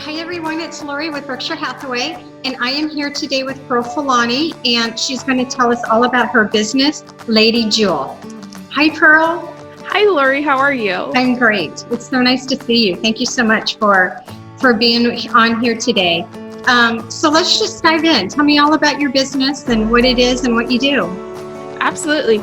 Hi everyone, it's Lori with Berkshire Hathaway, and I am here today with Pearl Fulani, and she's going to tell us all about her business, Lady Jewel. Hi Pearl. Hi Lori, how are you? I'm great. It's so nice to see you. Thank you so much for being on here today. So let's just dive in. Tell me all about your business and what it is and what you do. Absolutely.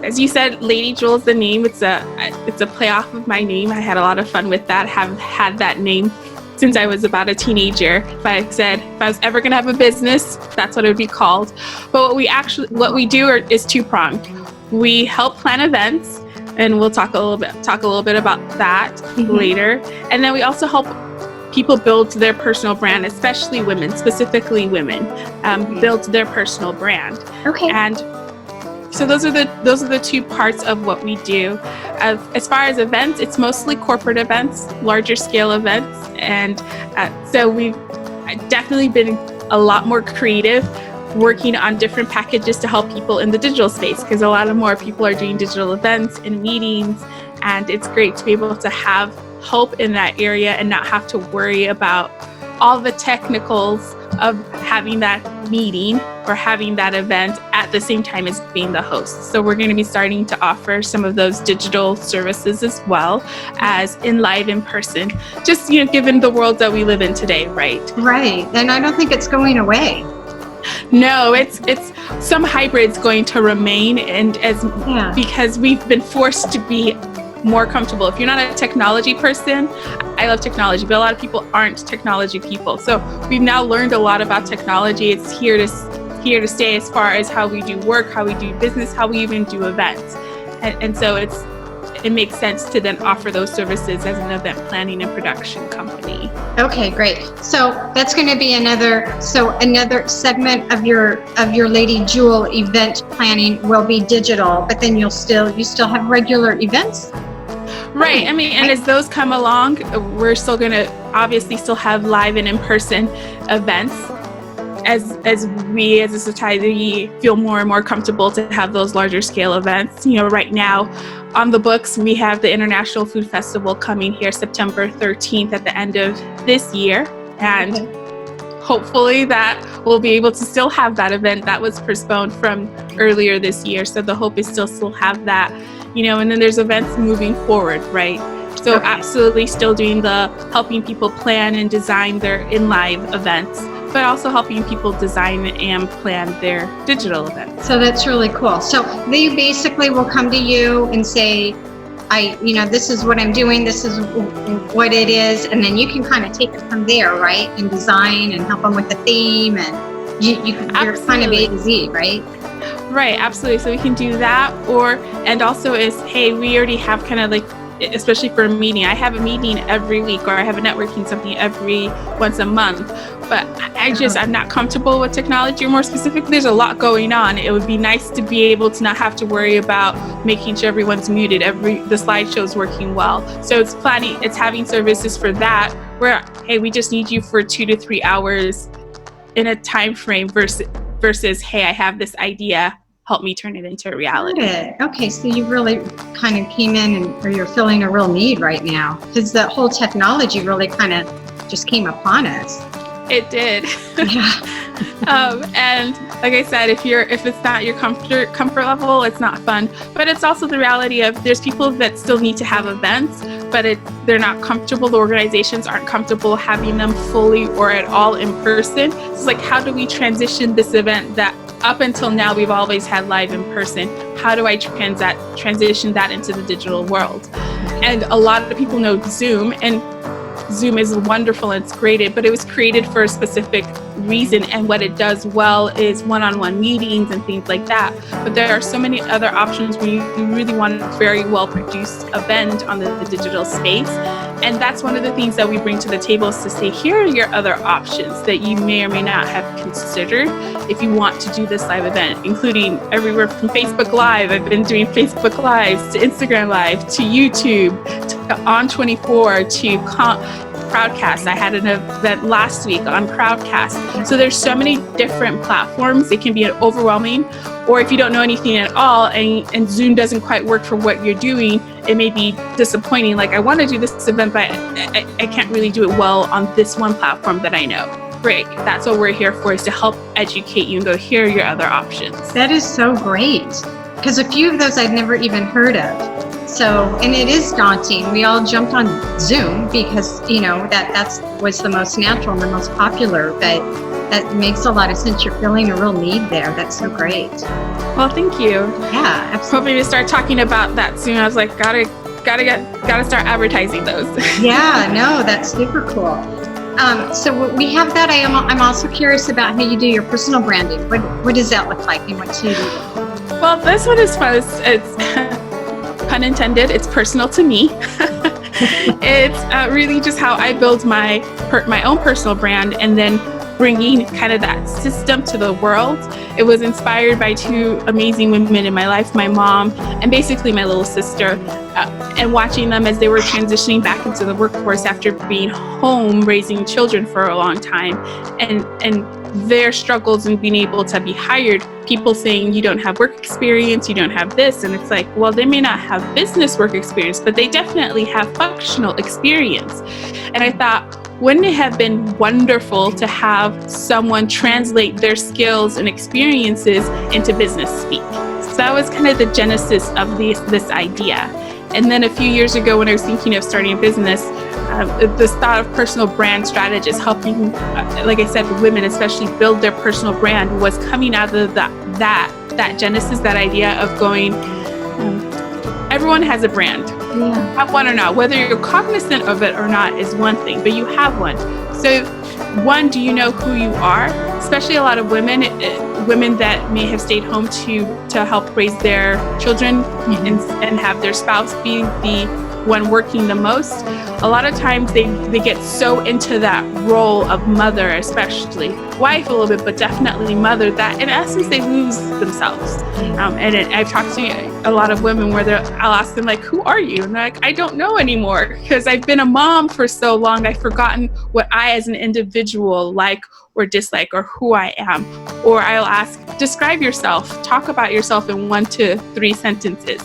As you said, Lady Jewel is the name. It's a play off of my name. I had a lot of fun with that. Have had that name since I was about a teenager. If I was ever going to have a business, that's what it would be called. But what we do is two-pronged. We help plan events, and we'll talk a little bit about that later. And then we also help people build their personal brand, especially women, specifically women, build their personal brand. Okay. And so those are the two parts of what we do. As far as events, it's mostly corporate events, larger scale events, and so we've definitely been a lot more creative, working on different packages to help people in the digital space, because a lot of more people are doing digital events and meetings, and it's great to be able to have help in that area and not have to worry about all the technicals of having that meeting or having that event at the same time as being the host. So we're going to be starting to offer some of those digital services as well as in person, just given the world that we live in today, right? Right, and I don't think it's going away. No, it's some hybrids going to remain, and because we've been forced to be more comfortable. If you're not a technology person, I love technology, but a lot of people aren't technology people. So we've now learned a lot about technology. It's here to stay as far as how we do work, how we do business, how we even do events. And so it makes sense to then offer those services as an event planning and production company. Okay, great. So that's going to be another segment of your Lady Jewel event planning will be digital, but then you still have regular events? Right. I mean, and as those come along, we're still going to obviously still have live and in-person events as we as a society feel more and more comfortable to have those larger scale events. Right now on the books, we have the International Food Festival coming here September 13th at the end of this year. And hopefully that we'll be able to still have that event that was postponed from earlier this year. So the hope is still have that, and then there's events moving forward, right? So absolutely still doing the helping people plan and design their in-live events, but also helping people design and plan their digital events. So that's really cool. So they basically will come to you and say, this is what I'm doing, this is what it is, and then you can kind of take it from there, right? And design and help them with the theme, and you're kind of A to Z, right? Right, absolutely. So we can do that, and also hey, we already have kind of especially for a meeting. I have a meeting every week, or I have a networking something once a month, but I'm not comfortable with technology, or more specifically, there's a lot going on. It would be nice to be able to not have to worry about making sure everyone's muted, the slideshow's working well. So it's having services for that, where, hey, we just need you for 2 to 3 hours in a time frame versus, hey, I have this idea, help me turn it into a reality. Okay, so you really kind of came in or you're filling a real need right now, because the whole technology really kind of just came upon us. It did. Yeah. And like I said, if it's not your comfort level, it's not fun. But it's also the reality of there's people that still need to have events, but they're not comfortable. The organizations aren't comfortable having them fully or at all in person. So it's like, how do we transition this event that up until now we've always had live in person? How do I transition that into the digital world? And a lot of people know Zoom, and Zoom is wonderful and it's created, but it was created for a specific reason, and what it does well is one-on-one meetings and things like that. But there are so many other options when you really want a very well-produced event on the digital space. And that's one of the things that we bring to the table, is to say, here are your other options that you may or may not have considered if you want to do this live event, including everywhere from Facebook Live. I've been doing Facebook Lives to Instagram Live to YouTube to On24 to Crowdcast. I had an event last week on Crowdcast. So there's so many different platforms. It can be overwhelming, or if you don't know anything at all and Zoom doesn't quite work for what you're doing, it may be disappointing. Like, I want to do this event, but I can't really do it well on this one platform that I know. Great. That's what we're here for, is to help educate you and go, here are your other options. That is so great. Because a few of those I'd never even heard of. So, and it is daunting. We all jumped on Zoom because, that was the most natural and the most popular, but that makes a lot of sense. You're feeling a real need there. That's so great. Well, thank you. Yeah, absolutely. Hoping to start talking about that soon. I was like, gotta start advertising those. Yeah, no, that's super cool. So we have that. I'm also curious about how you do your personal branding. What does that look like and what do you do? Well, this one is fun. It's pun intended. It's personal to me. It's really just how I build my own personal brand, and then bringing kind of that system to the world. It was inspired by two amazing women in my life, my mom and basically my little sister, and watching them as they were transitioning back into the workforce after being home raising children for a long time, and their struggles in being able to be hired, people saying you don't have work experience, you don't have this, and it's like, well, they may not have business work experience, but they definitely have functional experience. And I thought, wouldn't it have been wonderful to have someone translate their skills and experiences into business speak? So that was kind of the genesis of this idea. And then a few years ago, when I was thinking of starting a business, this thought of personal brand strategists helping, like I said, women especially build their personal brand was coming out of that genesis, that idea of going, everyone has a brand. Yeah. Have one or not, whether you're cognizant of it or not is one thing, but you have one. So one, do you know who you are? Especially a lot of women that may have stayed home to help raise their children and have their spouse be the one working the most. A lot of times they get so into that role of mother, especially wife a little bit, but definitely mother, that in essence they lose themselves. I've talked to a lot of women where I'll ask them, like, who are you? And they're like, I don't know anymore, because I've been a mom for so long, I've forgotten what I as an individual like or dislike, or who I am. Or I'll ask, describe yourself, talk about yourself in 1 to 3 sentences.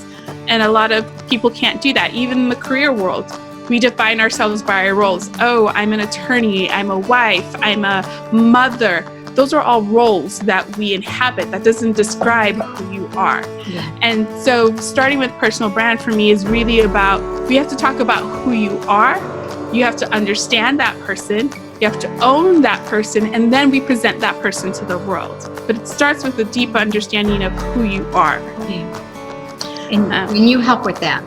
And a lot of people can't do that. Even in the career world, we define ourselves by our roles. Oh, I'm an attorney, I'm a wife, I'm a mother. Those are all roles that we inhabit. That doesn't describe who you are. Yeah. And so starting with personal brand for me is really about, we have to talk about who you are. You have to understand that person. You have to own that person, and then we present that person to the world. But it starts with a deep understanding of who you are. Yeah. And you help with that.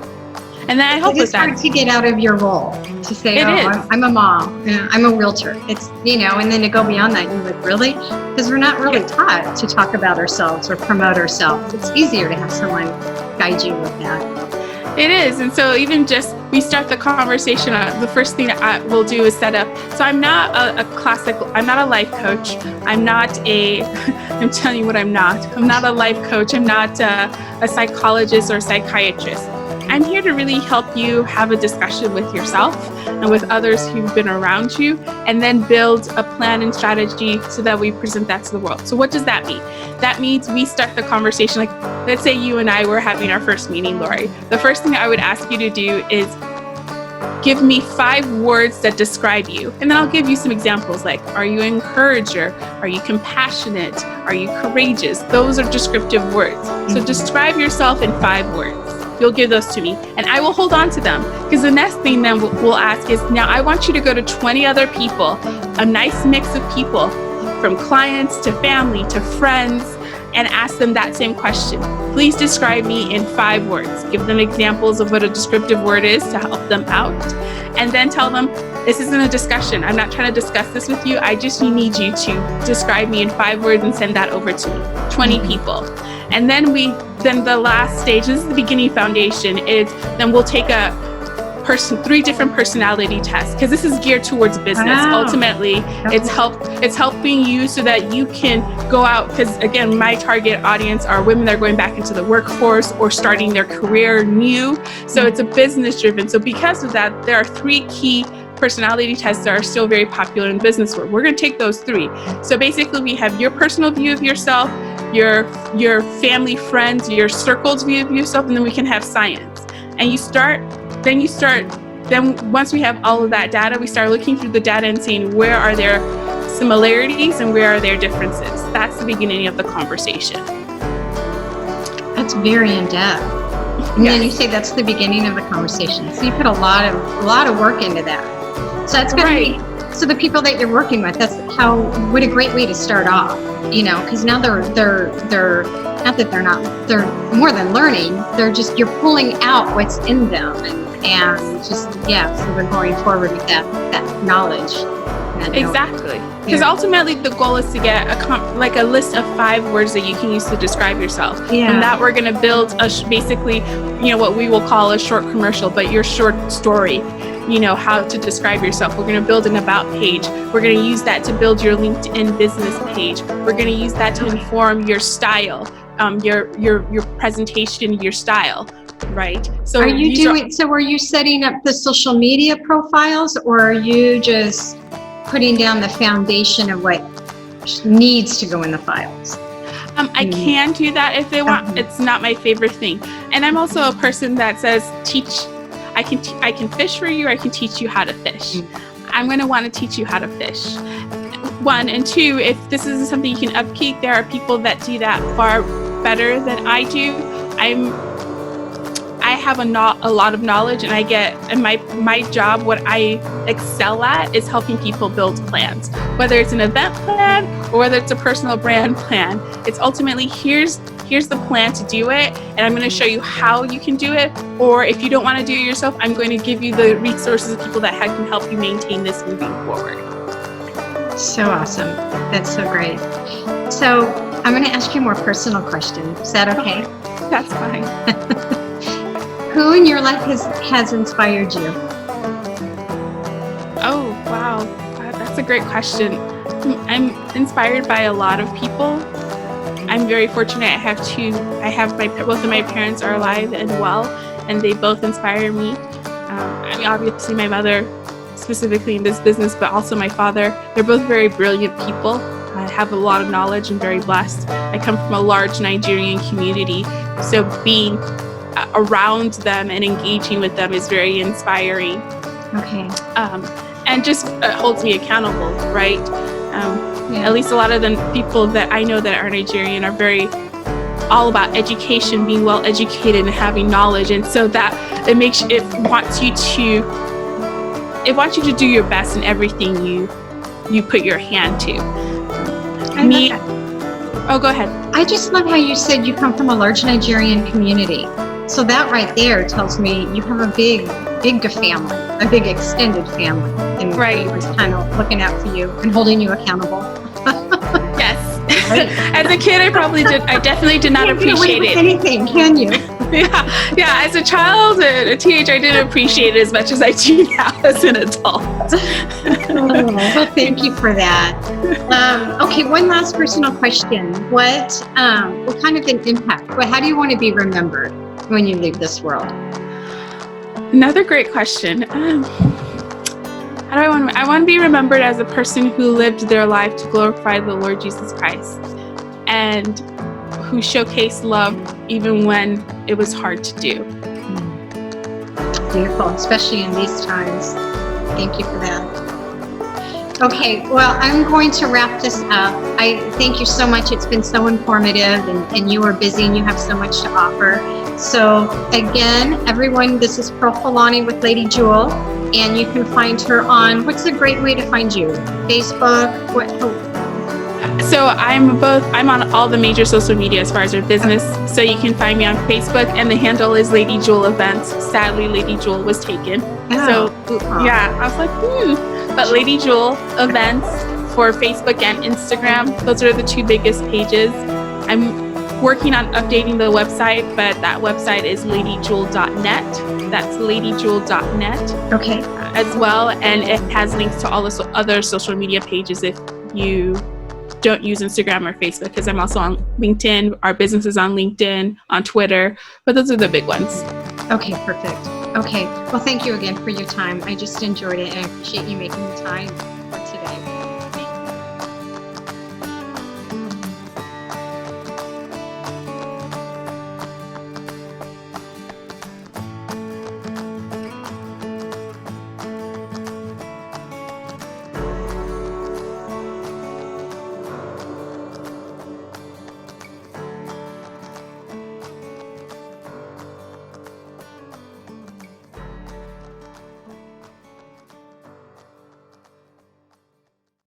And then I help with that. It's hard to get out of your role, to say, I'm a mom, I'm a realtor. It's, and then to go beyond that, you're like, really? Because we're not really taught to talk about ourselves or promote ourselves. It's easier to have someone guide you with that. It is. And so even just, we start the conversation, the first thing I will do is set up. So I'm not I'm not a life coach. I'm telling you what I'm not. I'm not a life coach. I'm not a psychologist or psychiatrist. I'm here to really help you have a discussion with yourself and with others who've been around you, and then build a plan and strategy so that we present that to the world. So what does that mean? That means we start the conversation, like, let's say you and I were having our first meeting, Lori. The first thing I would ask you to do is give me 5 words that describe you. And then I'll give you some examples, like, are you an encourager? Are you compassionate? Are you courageous? Those are descriptive words. So describe yourself in 5 words. You'll give those to me, and I will hold on to them, because the next thing then we'll ask is, now I want you to go to 20 other people, a nice mix of people, from clients to family to friends, and ask them that same question. Please describe me in 5 words. Give them examples of what a descriptive word is to help them out, and then tell them, this isn't a discussion. I'm not trying to discuss this with you. I just need you to describe me in 5 words and send that over to me. 20 people. And then the last stage, this is the beginning foundation, is then we'll take 3 different personality tests, because this is geared towards business. Wow. Ultimately, it's helping you so that you can go out, because again, my target audience are women that are going back into the workforce or starting their career new. So it's a business driven. So because of that, there are 3 key personality tests that are still very popular in business world. We're going to take those 3. So basically we have your personal view of yourself, your family, friends, your circled view of yourself, and then we can have science. And then once we have all of that data, we start looking through the data and saying, where are there similarities and where are there differences? That's the beginning of the conversation. That's very in-depth. And Yes. then you say that's the beginning of the conversation. So you put a lot of work into that. So that's going to be, so the people that you're working with, what a great way to start off, because now they're not that they're more than learning, you're pulling out what's in them and just, so they're going forward with that knowledge. Exactly. Because ultimately the goal is to get a list of 5 words that you can use to describe yourself. Yeah. And that we're going to build basically, what we will call a short commercial, but your short story, how to describe yourself. We're going to build an about page. We're going to use that to build your LinkedIn business page. We're going to use that to inform your style, your presentation, your style, right? So are you setting up the social media profiles, or are you just putting down the foundation of what needs to go in the files? I can do that if they want. It's not my favorite thing. And I'm also a person that says, I can fish for you, I can teach you how to fish. I'm going to want to teach you how to fish. 1, and 2, if this isn't something you can upkeep, there are people that do that far better than I do. I have a lot of knowledge, and my job, what I excel at, is helping people build plans. Whether it's an event plan or whether it's a personal brand plan, it's ultimately here's the plan to do it, and I'm going to show you how you can do it. Or if you don't want to do it yourself, I'm going to give you the resources of people that can help you maintain this moving forward. So awesome. That's so great. So I'm going to ask you a more personal question. Is that okay? That's fine. Who in your life has inspired you? Oh, wow. That's a great question. I'm inspired by a lot of people. I'm very fortunate. Both of my parents are alive and well, and they both inspire me. Obviously my mother, specifically in this business, but also my father. They're both very brilliant people. I have a lot of knowledge and very blessed. I come from a large Nigerian community, so being around them and engaging with them is very inspiring. Okay. And just holds me accountable, right? At least a lot of the people that I know that are Nigerian are very all about education, being well educated and having knowledge, and so that it wants you to do your best in everything you put your hand to. Oh, go ahead. I just love how you said you come from a large Nigerian community. So that right there tells me you have a big family, a big extended family, and everyone's kind of looking out for you and holding you accountable. Yes. Right. As a kid, I definitely did not appreciate it. Anything, can you? Yeah. As a child and a teenager, I didn't appreciate it as much as I do now as an adult. Well, thank you for that. Okay, one last personal question. What kind of an impact? How do you want to be remembered when you leave this world? Another great question. How do I want to? I want to be remembered as a person who lived their life to glorify the Lord Jesus Christ, and who showcased love even when it was hard to do. Beautiful, especially in these times. Thank you for that. Okay, well, I'm going to wrap this up. I thank you so much. It's been so informative, and you are busy and you have so much to offer. So again, everyone, this is Pearl Fulani with Lady Jewel, and you can find her on, what's a great way to find you? Facebook? So I'm on all the major social media as far as our business. So you can find me on Facebook, and the handle is Lady Jewel Events. Sadly, Lady Jewel was taken. So yeah, I was like, But Lady Jewel Events for Facebook and Instagram, those are the 2 biggest pages. I'm working on updating the website, but that website is ladyjewel.net. That's ladyjewel.net. Okay. As well, and it has links to all the other social media pages if you don't use Instagram or Facebook, because I'm also on LinkedIn. Our business is on LinkedIn, on Twitter, but those are the big ones. Okay, perfect. Okay, well, thank you again for your time. I just enjoyed it, and I appreciate you making the time.